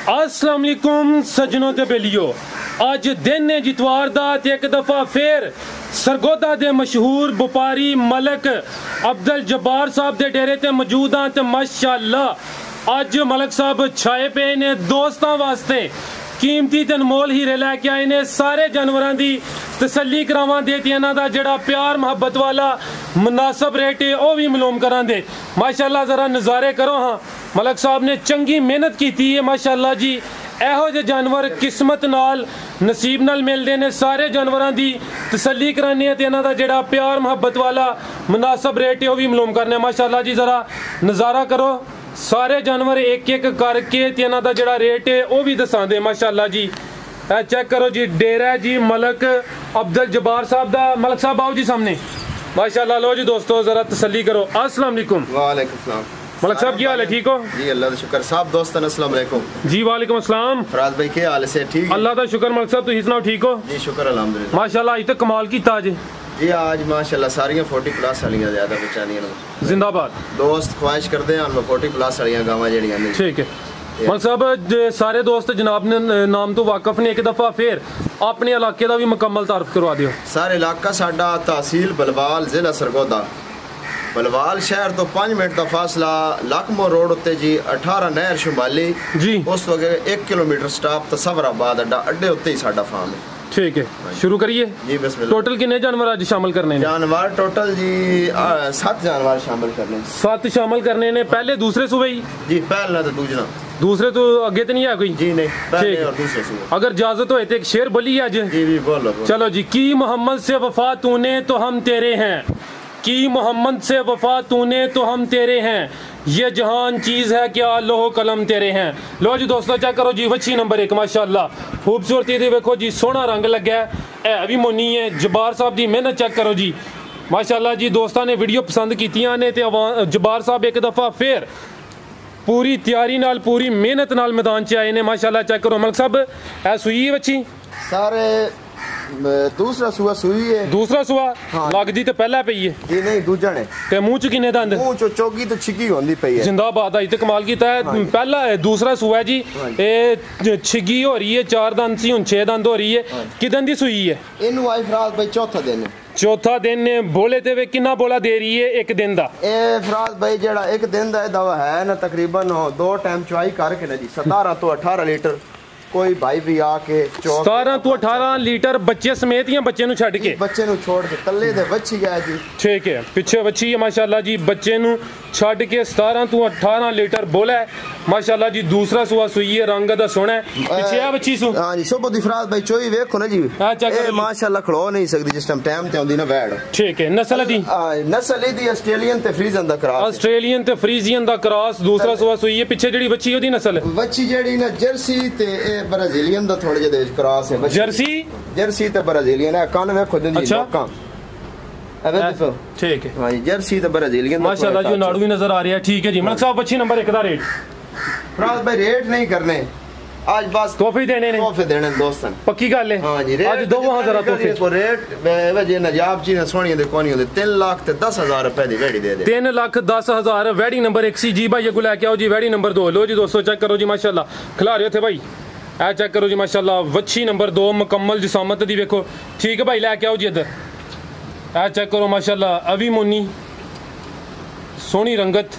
अस्सलाम वालेकुम सजनों ते बेलियो, अज दिन है जितवार दा ते एक दफा फिर सरगोदा दे मशहूर व्यापारी मलक अब्दुल जब्बार साहब दे डेरे ते मौजूद हाँ। ते माशाअल्लाह अज मलक साहब छाए पे ने दोस्तां वास्ते कीमती ते अनमोल हीरे लैके आए ने। सारे जानवरों की तसल्ली करावां दे ते इन्हां दा जेड़ा प्यार मुहब्बत वाला मुनासब रेट है वह भी मालूम करां दे। माशाअल्लाह जरा नज़ारे करो। हाँ, मलक साहब ने चंगी मेहनत की है माशाअल्लाह जी। एहो जे जानवर किस्मत नाल नसीब नाल मिलते हैं। सारे जानवरों की तसल्ली कराने ते इन्हां दा जेड़ा प्यार मुहब्बत वाला मुनासब रेट है वह भी मालूम करने। माशाअल्लाह जी जरा नज़ारा करो। सारे जानवर एक एक करके ते इन्हां दा जेड़ा रेट है वह भी दसांदे माशाअल्लाह जी। चेक करो जी, डेरा जी मलक अब्दुल जब्बार साहब दा। मलक साहब आओ जी सामने। माशाअल्लाह लो जी दोस्तों जरा तसल्ली करो। अस्सलाम वालेकुम। वालेकुम सलाम। मलक साहब क्या हाल है, ठीक हो जी? अल्लाह का शुक्र साहब। दोस्तन अस्सलाम वालेकुम। जी वालेकुम अस्सलाम। फराज भाई क्या हाल है? ठीक है अल्लाह का शुक्र। मलक साहब तुसीं सुनाओ, ठीक हो? जी शुक्र अल्हम्दुलिल्लाह। माशाअल्लाह आज तो कमाल कीता जी। जी आज माशाअल्लाह सारियां 40+ वालियां ज्यादा बचानियां जिंदाबाद। दोस्त ख्वाहिश करते हैं 40+ वालियां गावां जेड़ियां ने। ठीक है मलक साहब, सारे दोस्त जनाब ने नाम तो वाकफ ने, एक दफा फिर अपने इलाके का भी मुकम्मल तारफ करवा दियो। सारे इलाका साडा तहसील बलवाल, जिला सरगोदा। बलवाल शहर तो 5 मिनट का फासला, लाखमो रोड उत्ते जी 18 नहर शुमाली जी। उस वक्त 1 किलोमीटर स्टॉप तसवराबाद अड्डे उत्ते ही साडा फार्म है। ठीक है शुरू करिए जी। बिस्मिल्लाह। टोटल कितने जानवर आज शामिल करने हैं? जानवर टोटल जी 7 जानवर शामिल करने। 7 शामिल करने ने। पहले दूसरे सूबे जी? पहला तो दूसरा। दूसरे तो अगे तो नहीं है कोई? जी नहीं, पहले और दूसरे सूबे। अगर इजाजत हो तो एक शेर बोलिए आज। जी जी बोलो। चलो जी। की मोहम्मद से वफा तूने तो हम तेरे हैं, की मोहम्मद से वफा तूने तो हम तेरे हैं, ये जहान चीज़ है क्या लोहो कलम तेरे हैं। लो जी दोस्तों चेक करो जी, वच्छी नंबर 1 माशाअल्लाह खूबसूरती दी देखो जी, सोहना रंग लग्या है भी मोनी है। जब्बार साहब की मेहनत चेक करो जी माशाअल्लाह जी। दोस्तों ने वीडियो पसंद कीतियां ने ते जब्बार साहब एक दफ़ा फिर पूरी तैयारी नाल पूरी मेहनत नाल मैदान च आए ने माशाअल्लाह। चेक करो मलक साहब ए सुई है बच्ची सारे दूसरा सुआ सुई है। दूसरा सुआ हाँ। लगदी तो पहला पई है जी नहीं दूजा ने। ते मुंह च किन्ने दंद? मुंह च चौगी तो छिगी होंदी पई है। जिंदाबाद। आई तो कमाल कीता है। हाँ। पहला है दूसरा सुआ है जी। ये छिगी हो रही है, 4 दंद सी हुन 6 दंद हो रही है। हाँ। किदन दी सुई है? इनू आई फराज भाई चौथा दिन है। चौथा दिन ने। बोले ते वे किन्ना बोला दे रही है एक दिन दा? ए फराज भाई जेड़ा एक दिन दा दवा है ना तकरीबन 2 टाइम चुआई करके ना जी 17 तो 18 लीटर। कोई भाई भी आके 17 तो 18 लीटर बच्चे समेत या बच्चे नु छड़ के? बच्चे नु छोड़ के तल्ले दे बच्ची गया जी। ठीक है पीछे बच्ची है माशाअल्लाह जी। बच्चे नु छड़ के 17 तो 18 लीटर बोला है माशाअल्लाह जी। दूसरा सुआ सुई है, रंग दा सोहना है। पीछे है बच्ची सु। हां जी सुबह दी फराज भाई चोई देखो ना जी। ए माशाअल्लाह खड़ो नहीं सकदी जिस टाइम ते आंदी ना बैठ। ठीक है नस्ल दी? नस्ल दी ऑस्ट्रेलियन ते फ्रीजियन दा क्रॉस। ऑस्ट्रेलियन ते फ्रीजियन दा क्रॉस। दूसरा सुआ सुई है। पीछे जेडी बच्ची ओदी नस्ल? बच्ची जेडी ना जर्सी ते ब्राजीलियन दा थोड़े जे क्रॉस है। जर्सी ते ब्राजीलियन है। कान में खुद दी लोकां अबे देखो। ठीक है हां जी जर्सी ते ब्राजीलियन माशाअल्लाह जी। नाड़ू भी नजर आ रही है। ठीक है जी मलक साहब बच्ची नंबर 1 दा रेट? फराज भाई रेट नहीं करने आज बस तोहफे देने ने। तोहफे देने दोस्तन पक्की गल है। हां जी आज दो जरा तोहफे को रेट वे जे नजाब चीज़ सोनिया दे कोनी होंदे 3 लाख ते 10,000 रुपए दी वेड़ी दे दे। 3 लाख 10,000 वेड़ी नंबर 1 सी जी भाई को लेके आओ जी। वेड़ी नंबर 2 लो जी दोस्तों चेक करो जी माशाअल्लाह खिला रहे थे भाई। ए चेक करो जी माशाअल्लाह वच्छी नंबर 2 मुकम्मल जिसामत दी देखो। ठीक है भाई लेके आओ जी इधर। ए चेक करो माशाअल्लाह अभी मुन्नी सोहनी रंगत।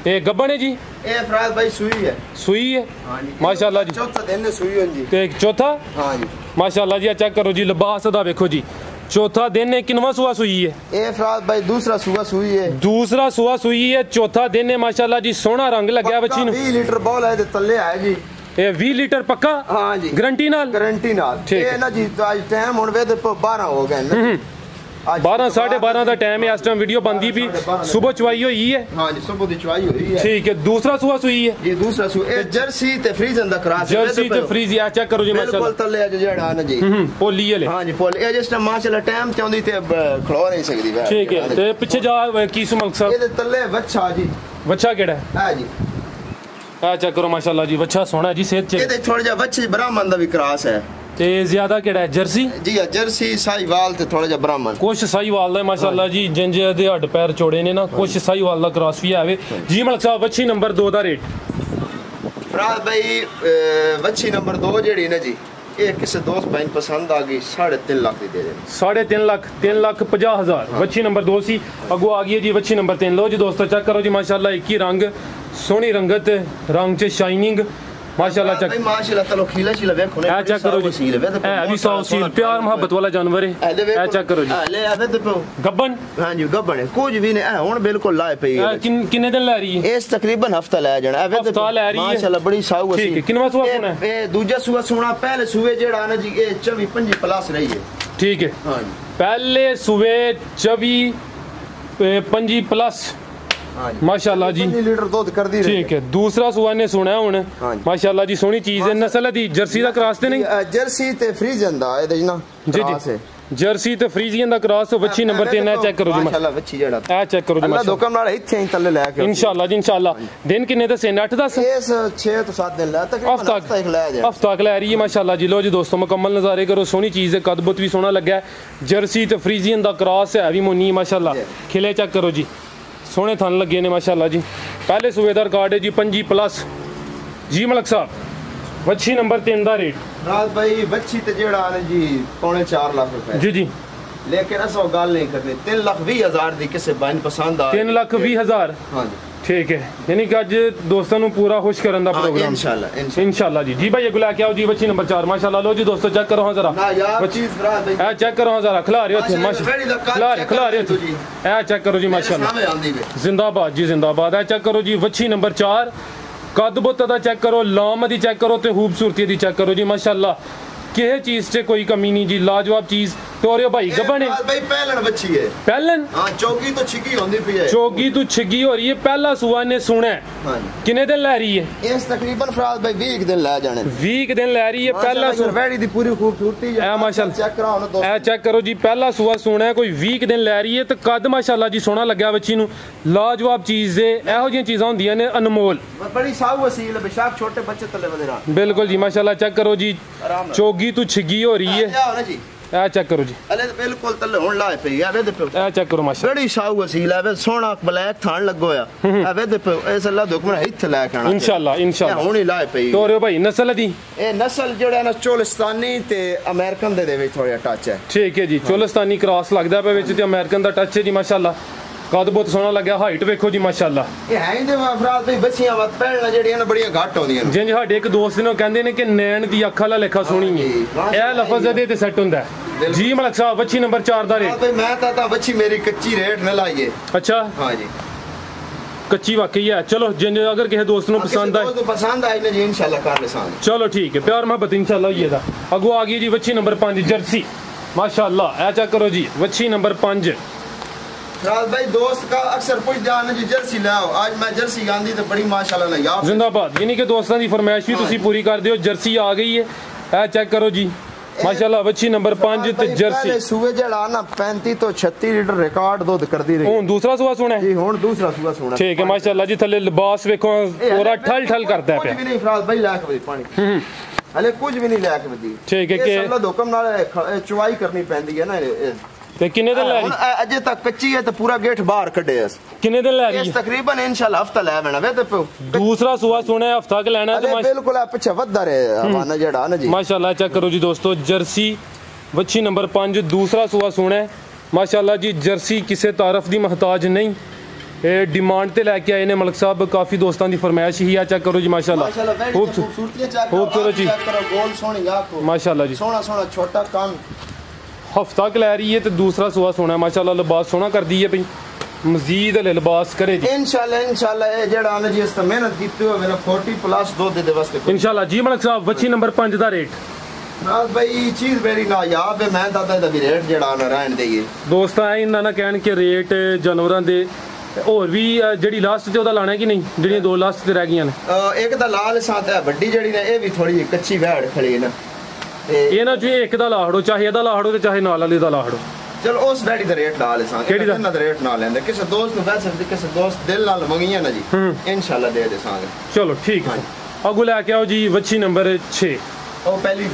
ए गब्बन है जी? ए फराज भाई सुई है। सुई है हां जी माशाअल्लाह जी। चौथा दिन है सुई हों जी। ते एक चौथा? हां जी माशाअल्लाह जी। चेक करो जी लिबास दा देखो जी। चौथा दिन है। किनवा सुआ सुई है? ए फराज भाई दूसरा सुआ सुई है। दूसरा सुआ सुई है। चौथा दिन है माशाअल्लाह जी। सोहना रंग लग्या बच्ची नु। 20 लीटर बॉल है ते तल्ले है जी। ए 20 लीटर पक्का? हां जी गारंटी नाल? गारंटी नाल। ए ना जी आज टाइम हुन वे 12 हो गए ना। 12 साढ़े 12 का टाइम है इस टाइम वीडियो बनती भी। सुबह चुवाई हुई है। हां जी सुबह दी चुवाई हुई है। ठीक है दूसरा सुआ सुई है जी दूसरा सुआ ए जर्सी ते फ्रीजन दा क्रॉस। जर्सी ते फ्रीज या चेक करो जी माशाअल्लाह बिल्कुल तले अज जेड़ा ना जी पोली वाले। हां जी पोली ए जिस टाइम माशाअल्लाह टाइम ते आंदी ते खड़ो नहीं सकदी। ठीक है ते पीछे जा की सुमल साहब ए तले बच्चा जी। बच्चा केड़ा है? हां जी आ चेक करो माशाअल्लाह जी। बच्चा सोहना है जी सेहत च। ए थोड़ा जा बच्चे ब्राह्मण दा भी क्रॉस है। ते ज्यादा केड़ा है? जर्सी? जी जर्सी साहीवाल ते थोड़ा जा ब्राह्मण। कुछ साहीवाल दा माशाअल्लाह जी। जिंजे दे हड्ड पैर चौड़े ने ना। कुछ साहीवाल दा क्रॉस भी है जी। मलक साहब अच्छी नंबर 2 दा रेट? फराज भाई वच्छी नंबर 2 जेड़ी ना जी ये किसी दोस्त भाई पसंद आ गई 3.5 लाख की दे देना 3.5 लाख 3,50,000 वच्छी नंबर 2 सी अगो आ गई है जी वच्छी नंबर 3 लो जी दोस्तों चेक करो जी माशाल्लाह एक ही रंग सोहनी रंगत रंग च शाइनिंग माशाल्लाह चेक माशाल्लाह चलो खीला शीला देखो ए चेक करो जी ए अभी 100 सील प्यार मोहब्बत वाला जानवर है ए चेक करो जी ले आवे ते गब्बन हां जी गब्बन है कुछ भी नहीं हुन बिल्कुल लाए पई है कितने दिन ले रही है इस तकरीबन हफ्ता ले जाना एवे ते हफ्ता ले रही है माशाल्लाह बड़ी साऊ है ठीक है किनवा सुआ सुना है ए दूजा सुआ सुना पहले सुए जेड़ा ना जी ए 24-25 प्लस रही है ठीक है हां जी पहले सुए 24-25 प्लस माशाल्लाह जी लीटर दूध कर दी ठीक है दूसरा सुआ ने सुना है हुन माशाल्लाह जी सोहनी चीज है नस्ल दी जर्सी दा क्रॉस ते नहीं जर्सी ते फ्रीजन दा ए ना जी जी जर्सी ते फ्रीजियन दा क्रॉस वच्छी नंबर 3 है चेक करो जी माशाल्लाह वच्छी जेड़ा ए चेक करो जी अल्लाह दुकान नाल इथे ही तले लेके इंशाल्लाह जी इंशाल्लाह दिन किन्ने दसे 8-10 इस 6 तो 7 दिन ला तकरीबन हफ्ता ले रही है माशाल्लाह जी लो जी दोस्तों मुकम्मल नजारे करो सोहनी चीज है कदबुत भी सोहना लगा है जर्सी ते फ्रीजियन दा क्रॉस है अभी मोनी माशाल्लाह खिले चेक करो जी सोहने थन लगे ने माशाल्लाह जी पहले सूबेदार कार्ड है जी 25 प्लस जी मलक साहब वच्छी नंबर 3 दा रेट रात भाई वच्छी ते जेड़ा है जी 4.5 लाख रुपए जी जी लेकिन ऐसा गाल नहीं करनी 3,20,000 दी किसे बाइन पसंद आ 3,20,000 हां जी ठीक है यानी कि आज दोस्तों नु पूरा खुश करन दा प्रोग्राम इंशाल्लाह जी जी भाई ये गुला के आओ जी वच्छी नंबर 4 माशाल्लाह लो जी दोस्तों चेक करो हां जरा ना यार चीज रात भाई ए चेक करो हां जरा खिला रहे हो थे माशाल्लाह खिला रहे हो ए चेक करो जी माशाल्लाह जिंदाबाद जी जिंदाबाद ए चेक करो जी वच्छी नंबर 4 कदबुत दा चेक करो लाम दी चेक करो ते खूबसूरती दी चेक करो जी माशाल्लाह किसी चीज से कोई कमी नहीं जी लाजवाब चीज तो रे भाई गबन है भाई पहलन बच्ची है पहलन हां चौगी तो छिगी होंदी पई है चौगी तो छिगी हो रही है पहला सुआ ने सुना है हां कितने दिन ले रही है इस तकरीबन फराज भाई 20 दिन ले जाने 20 दिन ले रही है पहला सुआ वेड़ी दी पूरी खूबसूरती है माशाल्लाह चेक कराओ ना दोस्त ए चेक करो जी पहला सुआ सुना है कोई 20 दिन ले रही है तो कद माशाल्लाह जी सोना लगा बच्ची नु लाजवाब चीज है एहो जी चीजां होंदियां ने अनमोल बड़ी साऊ वसील है बेशक छोटे बच्चे तले वदेरा बिल्कुल जी माशाल्लाह चेक करो जी चौगी तो छिगी हो रही है ना जी ए चेक करो जी अले बिल्कुल तले हुन लाए पई है वे पे ए चेक करो माशाल्लाह बड़ी साऊ वसील है वे सोना ब्लैक थान लगो है वे पे इस अल्लाह दुक में हित ला के आना इंशाल्लाह हुन ही लाए पई तो रे भाई नस्ल दी ए नस्ल जेड़ा ना चोलिस्तानी ते अमेरिकन दे विच थोड़ा टच है ठीक है जी चोलिस्तानी क्रॉस लगदा पे विच ते अमेरिकन दा टच है जी माशाल्लाह कद बहुत सोना लगा हाइट देखो जी माशाल्लाह ये है इंदे अफराद भाई बच्चियां वत पहलना जेड़ियां बड़ियां घट होंदियां जी जी साडे एक दोस्त ने कहंदे ने कि नैन दी अख वाला लेखा सोहनी है ए लफज दे ते सेट हुंदा है जी मलक साहब बच्ची नंबर 4 दा रेट भाई मैं ता बच्ची मेरी कच्ची रेट न लाइए अच्छा हां जी कच्ची वाकई है चलो जिन अगर किसी दोस्त नु पसंद आए ना जी इंशाल्लाह कर लेसान चलो ठीक है प्यार मोहब्बत इंशाल्लाह होइएगा अगो आ गई जी बच्ची नंबर 5 जर्सी माशाल्लाह ए चेक करो जी बच्ची नंबर 5 राज भाई दोस्त का अक्सर पूछ जाने जी जर्सी लाओ आज मैं जर्सी गांधी तो बड़ी माशाल्लाह ना यार जिंदाबाद यानी कि दोस्तों की फरमाइश भी तुसी पूरी कर दियो जर्सी आ गई है ए चेक करो जी माशाल्लाह बच्ची नंबर 5 ते जर्सी पहले सुबह जड़ा ना 35 तो 36 लीटर रिकॉर्ड दूध कर दी रही हुन दूसरा सुआ सुना जी हुन दूसरा सुआ सुना ठीक है माशाल्लाह जी थले लिबास देखो पूरा ठल ठल करदा है कुछ भी नहीं फराज भाई लाख बदी पानी हले कुछ भी नहीं लाख बदी ठीक है कि अल्लाह हुक्म नाल चुवाई करनी पैंदी है ना ते किन्ने दिन ले रही अजे तक कच्ची है तो पूरा गेट बाहर कढे है किन्ने दिन ले रही है तकरीबन इंशाल्लाह हफ्ता ले आना वे तो दूसरा सुआ सुना है हफ्ता के लेना तो बिल्कुल पीछे वदा रे हवाना जेड़ा ना जी माशाल्लाह चेक करो जी दोस्तों जर्सी बच्ची नंबर 5 दूसरा सुआ सुना है माशाल्लाह जी जर्सी किसी तारफ दी मोहताज नहीं ए डिमांड ते लेके आए ने मलक साहब काफी दोस्तों की फरमाइश ही है चेक करो जी माशाल्लाह खूबसूरत जी गोल सोहनी आंखों माशाल्लाह जी सोना सोना छोटा कान हफ्ता के ले रही है तो दूसरा सुआ सोना है माशाल्लाह लिबास सोना कर दी है भाई मजीद लिबास करे जी इंशाल्लाह ये जेड़ा आने जी इस मेहनत कीती हो मेरा 40 प्लस दो दे वास्ते इंशाल्लाह जी मलक साहब बच्ची नंबर 5 दा रेट राज भाई चीज वेरी नायाब है मैं दादा दा भी रेट जेड़ा ना रहन देइए दोस्त आए इन्ना ना कहन के रेट जानवरां दे और भी जेडी लास्ट ते ओदा लाना है कि नहीं जेडी दो लास्ट ते रह गईयां ने एक दा लाल साथ है बड्डी जेडी ने ए भी थोड़ी कच्ची वैड़ खड़ी है ना ये ना जी एक दा लाड़ो चाहे एदा लाड़ो ते चाहे नाल वाले दा लाड़ो चलो उस वैडी दा रेट ला लेसां केडी दा रेट ना लेंदे किसी दोस्त नु पैसे दे किसी दोस्त दिल नाल मंगियां ना जी इंशाल्लाह दे देसांगे चलो ठीक है अगो लेके आओ जी बच्ची नंबर 6 ओ पहली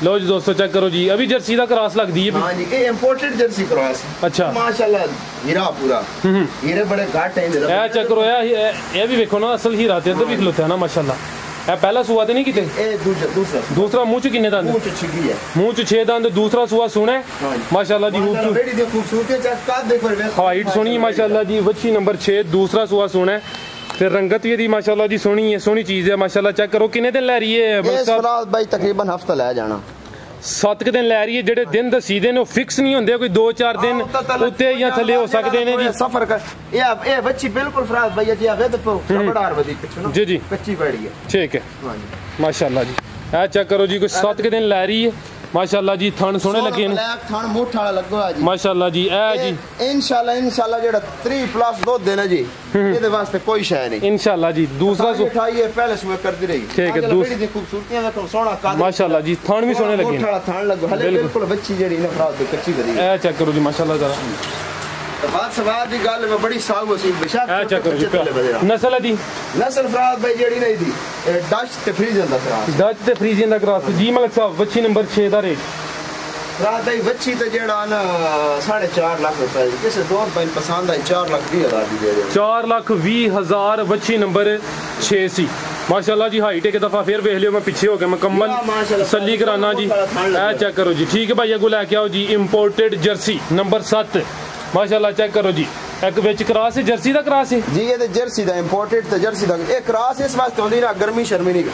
लो जी दोस्तों चेक करो जी, अभी जर्सी का क्रॉस लगती है। हाँ जी, ये इंपोर्टेड जर्सी क्रॉस। अच्छा माशाल्लाह हीरा पूरा, हीरे बड़े घाट हैं। ये चेक करो, ये भी देखो ना असल हीरा ते भी खलोते है ना माशाल्लाह। ए पहला सुआ तो नहीं किते, दूसरा मुंह च किन्ने दंद? मुंह च 6 दंद, दूसरा सुआ सुने माशाल्लाह जी। हाइट सोनी माशाल्लाह जी, बच्ची नंबर 6, दूसरा सुआ सुने ते रंगत भी माशाल्लाह जी सोनी है, सोनी चीज है माशाल्लाह। चेक करो किन्ने दिन लै रही है भाई? तकरीबन हफ्ता लै जाना, 7 दिन लै रही है। जेडे दिन दसी दे ने फिक्स नहीं होंदे, कोई 2-4 दिन उत्ते या थले हो सकते ने जी। सफर कर ये बच्ची बिल्कुल फराज भाई जी, आवे तो बड़ा बड़ी जी जी कच्ची पड़ी है। ठीक है माशाल्लाह जी। ए चेक करो जी, कोई 7 दिन लै रही है माशाल्लाह जी। थन सोने लगे ने, थन मोटा वाला लगवा जी माशाल्लाह जी। ए जी इंशाल्लाह जेड़ा 3+ दूध देना जी, ਇਹਦੇ ਵਾਸਤੇ ਕੋਈ ਸ਼ੈ ਨਹੀਂ इंशाल्लाह जी। दूसरा मिठाई है पहले सुबह करती रही। ठीक है, दूसरी दी खूबसूरतियां देखो, सोना काद माशाल्लाह जी, थन भी सोने लगे मोटा थन लगो हले बिल्कुल बच्ची जेड़ी ना फराज दी कच्ची करी। ए चेक करो जी माशाल्लाह जरा, बात सवाद दी गल में बड़ी साग वसी बेशक। ए चेक करो जी, नस्ल दी नस्ल फराज भाई जेड़ी नहीं दी डच ते फ्रीजन दा क्रॉस, डच ते फ्रीजन दा क्रॉस जी। मलिक साहब बच्ची नंबर 6 दा रेट फराज भाई बच्ची ते जेड़ा ना 4.5 लाख रुपए किसे दौर भाई पसंद आई 4,20,000 दी दे दे। 4,20,000 बच्ची नंबर 6 सी माशाल्लाह जी। हाइट एक दफा फिर वेख लियो, मैं पीछे हो गया मुकम्मल तसल्ली कराना जी। ए चेक करो जी, ठीक है भाई, अगो लैके आओ जी इंपोर्टेड जर्सी नंबर 7 माशाल्लाह। चेक करो जी, एक विच क्रॉस है, जर्सी दा क्रॉस है जी। ये जर्सी दा इंपोर्टेड ते जर्सी दा एक क्रॉस इस वास्ते होंदी ना, गर्मी शर्मी नहीं।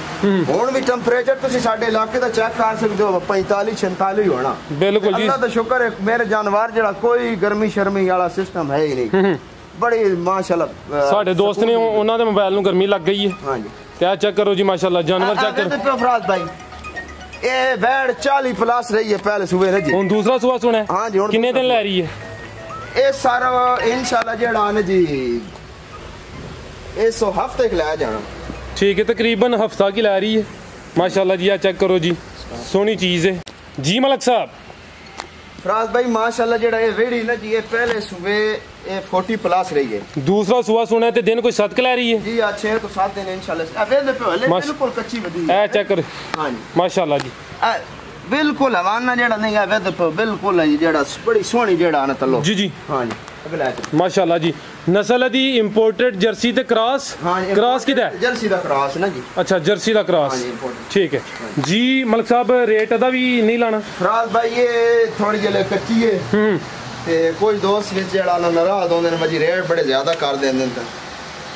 हुन भी टेंपरेचर तुसी साडे इलाके दा चेक कर सकदे हो, 45-46 होना बिल्कुल जी। अल्लाह दा शुक्र है मेरे जानवर जेड़ा कोई गर्मी शर्मी वाला सिस्टम है ही नहीं। बड़ी माशाल्लाह साडे दोस्त ने उन्हां दे मोबाइल नु गर्मी लग गई है। हां जी, क्या चेक करो जी माशाल्लाह, जानवर चेक करो फराज भाई। ये बैड 40+ रही है पहले सुबह ने जी। हुन दूसरा सुबह सुने। हां जी, हुन कितने दिन ले रही है? ये सारा इंशाल्लाह जेड़ा ने जी ये 100 हफ्ते ला जाना। ठीक है, तकरीबन हफ्ता की ला रही है माशाल्लाह जी। चेक करो जी, सोनी चीज है जी। मलिक साहब फराज भाई माशाल्लाह जेड़ा ये वेड़ी ना जी, ये पहले सुबह ये 40+ रही है, दूसरा सुबह सुना है दिन कोई 7 ला रही है जी। 6 तो 7 दिन इंशाल्लाह बिल्कुल कच्ची बदी है। ए चेक कर हां जी माशाल्लाह जी, बिल्कुल हवाना जेड़ा नहीं है वेद पे बिल्कुल है जेड़ा बड़ी सोहनी जेड़ा ना तलो जी जी। हां जी अगला माशाल्लाह जी। नस्ल दी इंपोर्टेड जर्सी ते क्रॉस। हां क्रॉस किदा है? जर्सी दा क्रॉस ना जी। अच्छा जर्सी दा क्रॉस। हां जी ठीक है जी। मलिक साहब रेट दा भी नहीं लाना फराज भाई, ये थोड़ी जेले कच्ची है ते कुछ दोस्त विच जेड़ा ना नाराज होंदे ने भाई रेट बड़े ज्यादा कर देंदे ने।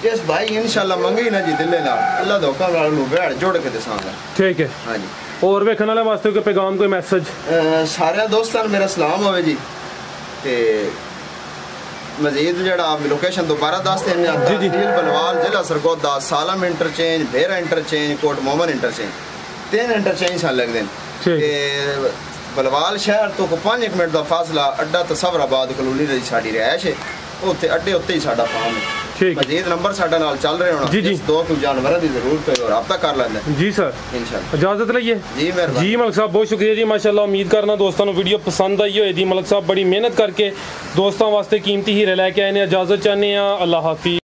जिस भाई इंशाल्लाह मंगी ना जी दिले नाल अल्लाह दा हुक्म नाल नु बैठ जोड़ के दसांगा। ठीक है हां जी। और वेखण वाले वास्ते कोई पैगाम कोई मैसेज? सारे दोस्तां मेरा सलाम होवे जी ते मजीद जेड़ा लोकेशन दोबारा दस देने जी जी। बलवाल जिला सरगोदा, सालम इंटरचेंज, भेरा इंटरचेंज, कोट मोमन इंटरचेंज, 3 इंटरचेंज सन लगदे ने। बलवाल शहर तो 5 मिनट दा फासला अड्डा तसवराबाद कॉलोनी दी साडी रिहाइश है, उत्थे अड्डे उत्ते ही साडा फार्म है। मजीद नंबर साडा नाल चल रहे होना जी जी। दो कोई जानवरां दी जरूरत है और राब्ता कर लेंदे जी सर इंशाल्लाह। इजाजत लईए जी मेहरबानी जी। मलिक साहब बहुत शुक्रिया जी माशाल्लाह। उम्मीद करना दोस्तों नु वीडियो पसंद आई होएगी। मलिक साहब बड़ी मेहनत करके दोस्तों वास्ते कीमती हीरे लेके आए ने। इजाजत चाहने अल्लाह हाफिज।